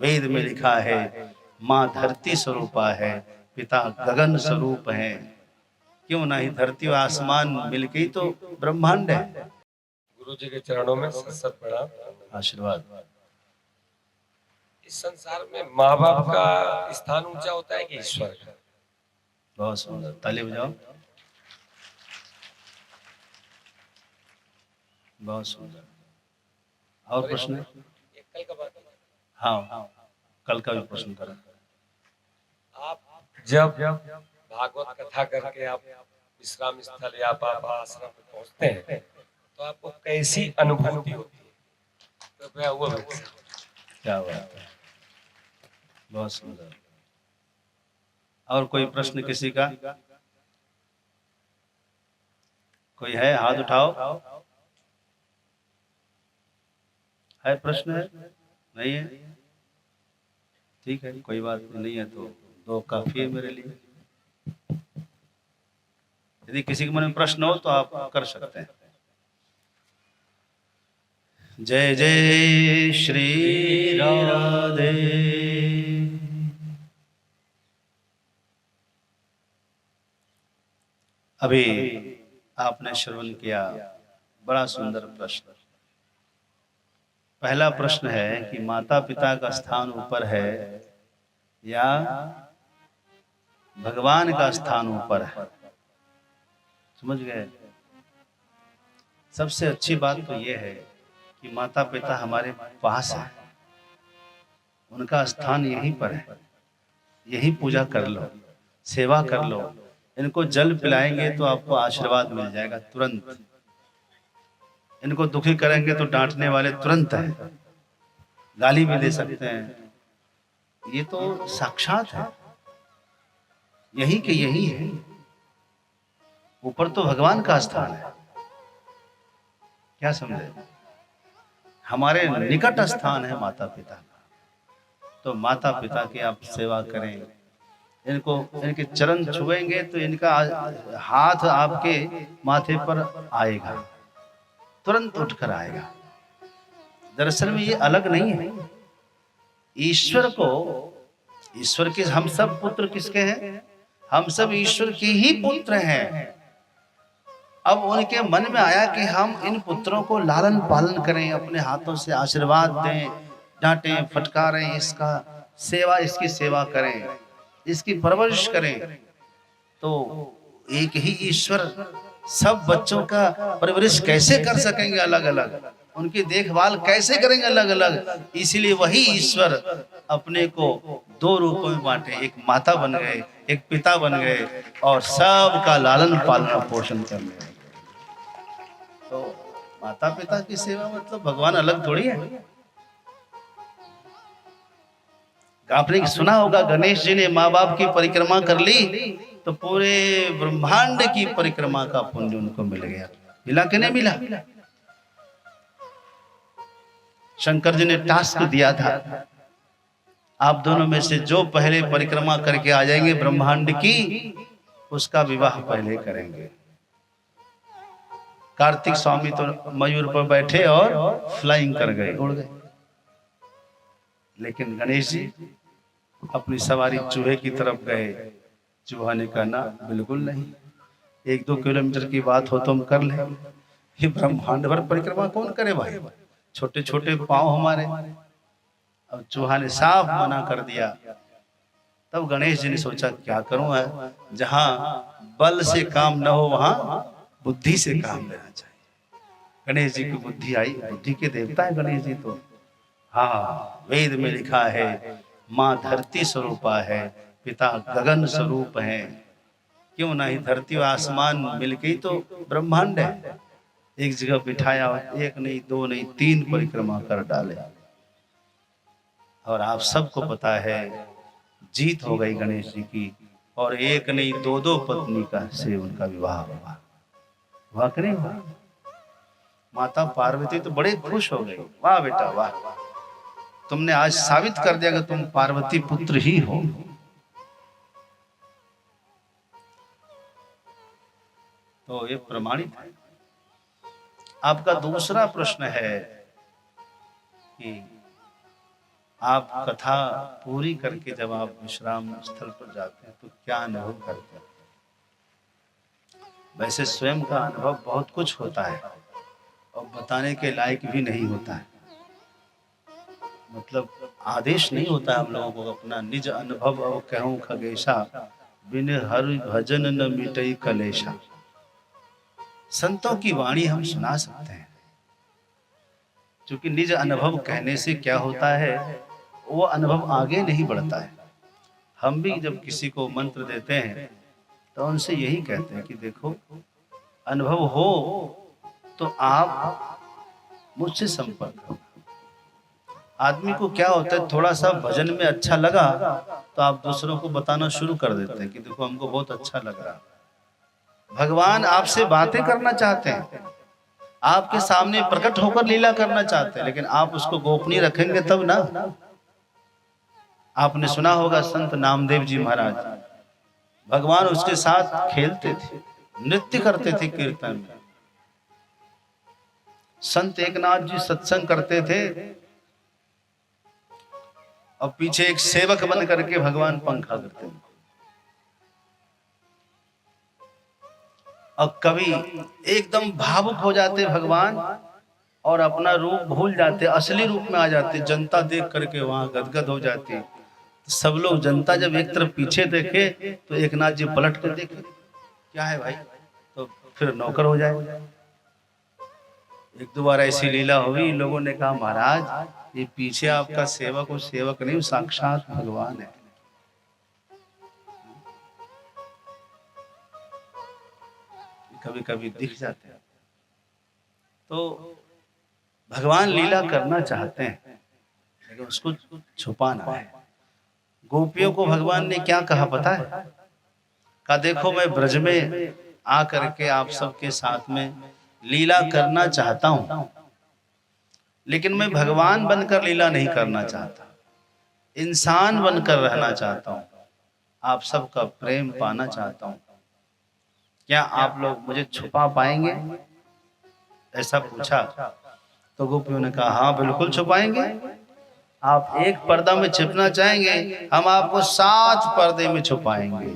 वेद में लिखा है माँ धरती स्वरूपा है, पिता गगन स्वरूप है। क्यों नहीं, धरती और आसमान मिलके ही तो ब्रह्मांड है। गुरु जी के चरणों में सत प्रणाम, आशीर्वाद। इस संसार में माँ बाप का स्थान ऊंचा होता है कि ईश्वर का? बहुत सुंदर, ताली बजाओ। बहुत सुंदर। और प्रश्न? एक कल का बात है। हाँ, कल का भी प्रश्न करें। आप जब भागवत कथा करके आप विश्राम स्थल या आप आश्रम में पहुंचते हैं तो आपको कैसी अनुभूति होती है? कृपया वो बताइए। क्या बात है, बहुत सुंदर। और कोई प्रश्न किसी का? कोई है? हाथ उठाओ। है प्रश्न? है? नहीं है? ठीक है, कोई बात नहीं है तो दो काफी है मेरे लिए। यदि किसी के मन में प्रश्न हो तो आप कर सकते हैं। जय जय श्री राधे। अभी आपने श्रवण किया, बड़ा सुंदर प्रश्न। पहला प्रश्न है कि माता पिता का स्थान ऊपर है या भगवान का स्थान ऊपर है? समझ गए? सबसे अच्छी बात तो यह है कि माता पिता हमारे पास है, उनका स्थान यहीं पर है। यही पूजा कर लो, सेवा कर लो। इनको जल पिलाएंगे तो आपको आशीर्वाद मिल जाएगा तुरंत। इनको दुखी करेंगे तो डांटने वाले तुरंत हैं, गाली भी दे सकते हैं। ये तो साक्षात है, यही के यही है। ऊपर तो भगवान का स्थान है। क्या समझे? हमारे निकट स्थान है माता पिता का। तो माता पिता की आप सेवा करें। इनको, इनके चरण छुएंगे तो इनका हाथ आपके माथे पर आएगा, तुरंत उठकर आएगा। दरअसल में ये अलग नहीं है। ईश्वर को, ईश्वर के, हम सब पुत्र किसके हैं? हम सब ईश्वर के ही पुत्र हैं। अब उनके मन में आया कि हम इन पुत्रों को लालन पालन करें, अपने हाथों से आशीर्वाद दें, डांटें फटकारें, इसका सेवा, इसकी सेवा करें, इसकी परवरिश करें। तो एक ही ईश्वर सब बच्चों का परवरिश कैसे कर सकेंगे? अलग अलग उनकी देखभाल कैसे करेंगे? अलग अलग। इसीलिए वही ईश्वर अपने को दो रूपों में बांटे, एक माता बन गए, एक पिता बन गए, और सबका लालन पालन पोषण कर रहे। तो माता पिता की सेवा मतलब भगवान अलग थोड़ी है। आपने सुना होगा गणेश जी ने माँ बाप की परिक्रमा कर ली तो पूरे ब्रह्मांड की परिक्रमा का पुण्य उनको मिल गया। मिला कि नहीं मिला? शंकर जी ने टास्क दिया था, आप दोनों में से जो पहले परिक्रमा करके आ जाएंगे ब्रह्मांड की, उसका विवाह पहले करेंगे। कार्तिक स्वामी तो मयूर पर बैठे और फ्लाइंग कर गए, उड़ गए। लेकिन गणेश जी अपनी सवारी चूहे की तरफ गए। चूहा ने कहा ना, बिल्कुल नहीं, 1-2 किलोमीटर की बात हो तो हम कर ले, ये ब्रह्मांड भर परिक्रमा कौन करे भाई, छोटे छोटे पांव हमारे। अब चूहा ने साफ मना कर दिया। तब गणेश जी ने सोचा क्या करूं है, जहां बल से काम न हो वहां बुद्धि से काम लेना चाहिए। गणेश जी की बुद्धि आई, बुद्धि के देवता है गणेश जी तो। हाँ, वेद में लिखा है माँ धरती स्वरूपा है, पिता गगन स्वरूप है। क्यों नहीं, धरती और आसमान मिलके ही तो ब्रह्मांड है। एक जगह बिठाया, एक नहीं, दो नहीं, 3 परिक्रमा कर डाले। और आप सबको पता है जीत हो गई गणेश जी की, और एक नहीं 2-2 पत्नी का से उनका विवाह हुआ। हुआ कि नहीं हुआ? माता पार्वती तो बड़े खुश हो गई, वाह बेटा वाह, तुमने आज साबित कर दिया कि तुम पार्वती पुत्र ही हो। तो ये प्रमाणित है। आपका दूसरा प्रश्न है कि आप कथा पूरी करके जब आप विश्राम स्थल पर जाते हैं तो क्या अनुभव करते हैं? वैसे स्वयं का अनुभव बहुत कुछ होता है और बताने के लायक भी नहीं होता है। मतलब आदेश नहीं होता हम लोगों को अपना निज अनुभव और कहूँ खगेशा, बिन हरि भजन न मिटई कलेशा। संतों की वाणी हम सुना सकते हैं, क्योंकि निज अनुभव कहने से क्या होता है, वो अनुभव आगे नहीं बढ़ता है। हम भी जब किसी को मंत्र देते हैं तो उनसे यही कहते हैं कि देखो, अनुभव हो तो आप मुझसे संपर्क करो। आदमी को क्या होता है, थोड़ा सा भजन में अच्छा लगा तो आप दूसरों को बताना शुरू कर देते हैं कि देखो हमको बहुत अच्छा लग रहा। भगवान आपसे बातें करना चाहते हैं, आपके सामने प्रकट होकर लीला करना चाहते हैं, लेकिन आप उसको गोपनीय रखेंगे तब ना। आपने सुना होगा संत नामदेव जी महाराज, भगवान उसके साथ खेलते थे, नृत्य करते थे कीर्तन में। संत एकनाथ जी सत्संग करते थे और पीछे एक सेवक बन करके भगवान पंखा करते थे। और कभी एकदम भावुक हो जाते भगवान और अपना रूप भूल जाते, असली रूप में आ जाते। जनता देख करके वहां गदगद हो जाती। सब लोग, जनता जब एक तरफ पीछे देखे तो एकनाथ जी पलट कर देखे, क्या है भाई, तो फिर नौकर हो जाए। एक दो बार ऐसी लीला हुई, लोगों ने कहा महाराज ये पीछे आपका सेवक, वो सेवक नहीं, साक्षात भगवान है। कभी कभी दिख जाते हैं। तो भगवान लीला करना चाहते हैं लेकिन उसको छुपाना है। गोपियों को भगवान ने क्या कहा पता है? कहा देखो मैं ब्रज में आ करके आप सबके साथ में लीला करना चाहता हूं, लेकिन मैं भगवान बनकर लीला नहीं करना चाहता, इंसान बनकर रहना चाहता हूं, आप सबका प्रेम पाना चाहता हूं। क्या आप लोग मुझे छुपा पाएंगे? ऐसा पूछा तो गोपियों ने कहा हाँ बिल्कुल छुपाएंगे। आप एक पर्दा में छिपना चाहेंगे, हम आपको 7 पर्दे में छुपाएंगे,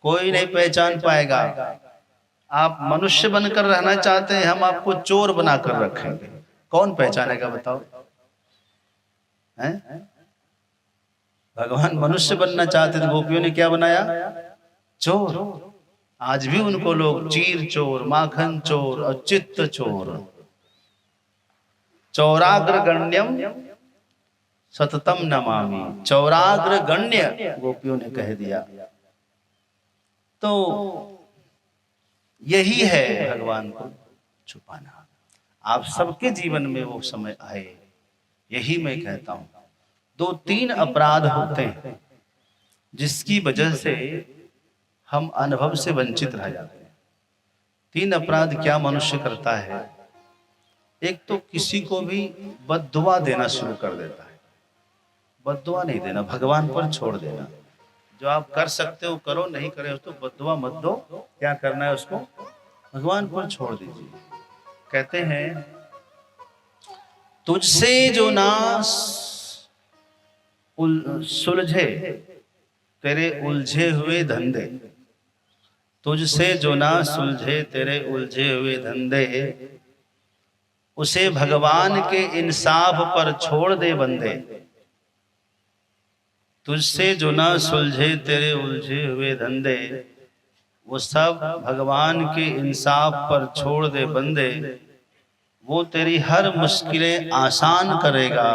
कोई नहीं पहचान पाएगा। आप मनुष्य बनकर रहना चाहते हैं, हम आपको चोर बनाकर रखेंगे, कौन पहचानेगा बताओ? हैं? भगवान मनुष्य बनना चाहते थे, गोपियों ने क्या बनाया? चोर। आज भी उनको लोग चीर चोर, माखन चोर और चित्त चोर, चौराग्र गण्यम सततम नमामि, चौराग्र गण्य गोपियों ने कह दिया। तो यही है भगवान को छुपाना। आप सबके जीवन में वो समय आए, यही मैं कहता हूं। 2-3 अपराध होते हैं जिसकी वजह से हम अनुभव से वंचित रह जाते हैं। 3 अपराध क्या मनुष्य करता है? एक तो किसी को भी बद्दुआ देना शुरू कर देता है। बद्दुआ नहीं देना, भगवान पर छोड़ देना। जो आप कर सकते हो करो, नहीं करे हो तो बद्दुआ मत दो। क्या करना है उसको? भगवान पर छोड़ दीजिए। कहते हैं तुझसे जो ना सुलझे तेरे उलझे हुए धंधे, तुझसे जो ना सुलझे तेरे उलझे हुए धंधे, उसे भगवान के इंसाफ पर छोड़ दे बंदे। तुझसे जो ना सुलझे तेरे उलझे हुए धंधे, वो सब भगवान के इंसाफ पर छोड़ दे बंदे। वो तेरी हर मुश्किलें आसान करेगा,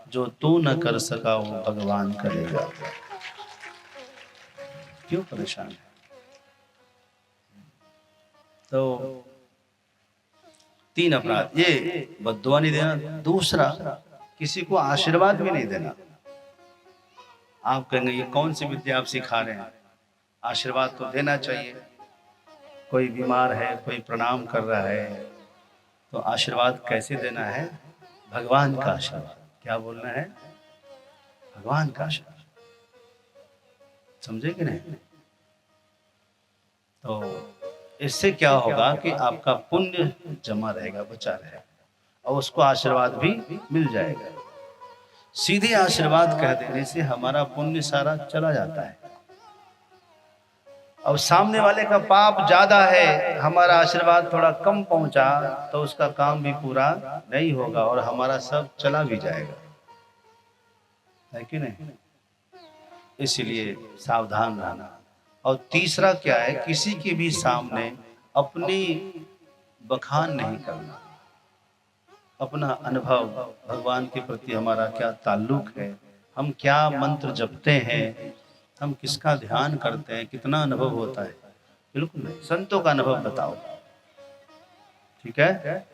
जो तू न कर सका वो भगवान करेगा। क्यों परेशान है? तो 3 अपराध, ये बद्दुआ नहीं देना। दूसरा, किसी को आशीर्वाद भी नहीं देना। आप कहेंगे ये कौन सी विद्या आप सिखा रहे हैं? आशीर्वाद तो देना चाहिए। कोई बीमार है, कोई प्रणाम कर रहा है, तो आशीर्वाद कैसे देना है? भगवान का आशीर्वाद। क्या बोलना है? भगवान का आशीर्वाद। समझे कि नहीं? तो इससे क्या होगा कि आपका पुण्य जमा रहेगा, बचा रहेगा और उसको आशीर्वाद भी मिल जाएगा। सीधे आशीर्वाद कह देने से हमारा पुण्य सारा चला जाता है। अब सामने वाले का पाप ज्यादा है, हमारा आशीर्वाद थोड़ा कम पहुंचा तो उसका काम भी पूरा नहीं होगा और हमारा सब चला भी जाएगा, है कि नहीं? इसलिए सावधान रहना। और तीसरा क्या है, किसी के भी सामने अपनी बखान नहीं करना। अपना अनुभव, भगवान के प्रति हमारा क्या ताल्लुक है, हम क्या मंत्र जपते हैं, हम किसका ध्यान करते हैं, कितना अनुभव होता है, बिल्कुल नहीं। संतों का अनुभव बताओ, ठीक है?